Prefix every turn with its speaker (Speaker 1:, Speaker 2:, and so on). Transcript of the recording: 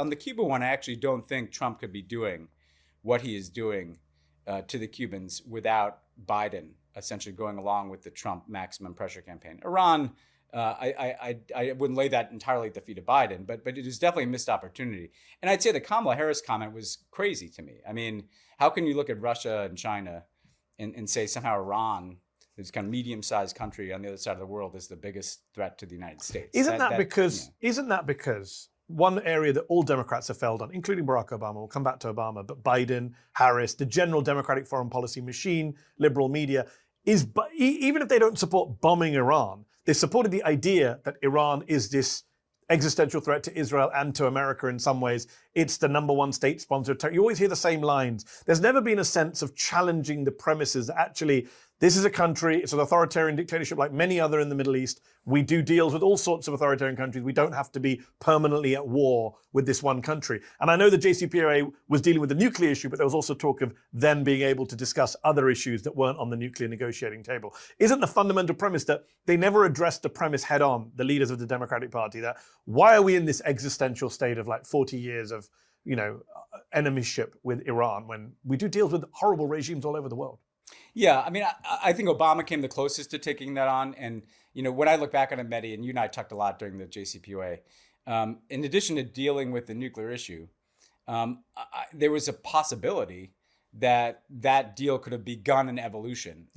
Speaker 1: On the Cuba one, I actually don't think Trump could be doing what he is doing to the Cubans without Biden essentially going along with the Trump maximum pressure campaign. Iran, I wouldn't lay that entirely at the feet of Biden, but it is definitely a missed opportunity. And I'd say the Kamala Harris comment was crazy to me. I mean, how can you look at Russia and China and say somehow Iran, this kind of medium-sized country on the other side of the world, is the biggest threat to the United States?
Speaker 2: Isn't that because one area that all Democrats have failed on, including Barack Obama, we'll come back to Obama, but Biden, Harris, the general Democratic foreign policy machine, liberal media, is even if they don't support bombing Iran, they supported the idea that Iran is this existential threat to Israel and to America in some ways. It's the number one state sponsor of terror. You always hear the same lines. There's never been a sense of challenging the premises that actually this is a country, it's an authoritarian dictatorship like many other in the Middle East. We do deals with all sorts of authoritarian countries. We don't have to be permanently at war with this one country. And I know the JCPOA was dealing with the nuclear issue, but there was also talk of them being able to discuss other issues that weren't on the nuclear negotiating table. Isn't the fundamental premise that they never addressed the premise head on, the leaders of the Democratic Party, that why are we in this existential state of like 40 years of, enemyship with Iran when we do deals with horrible regimes all over the world?
Speaker 1: Yeah, I mean, I think Obama came the closest to taking that on. And, when I look back on it, Mehdi, and you and I talked a lot during the JCPOA, in addition to dealing with the nuclear issue, there was a possibility that that deal could have begun an evolution.
Speaker 2: Yeah.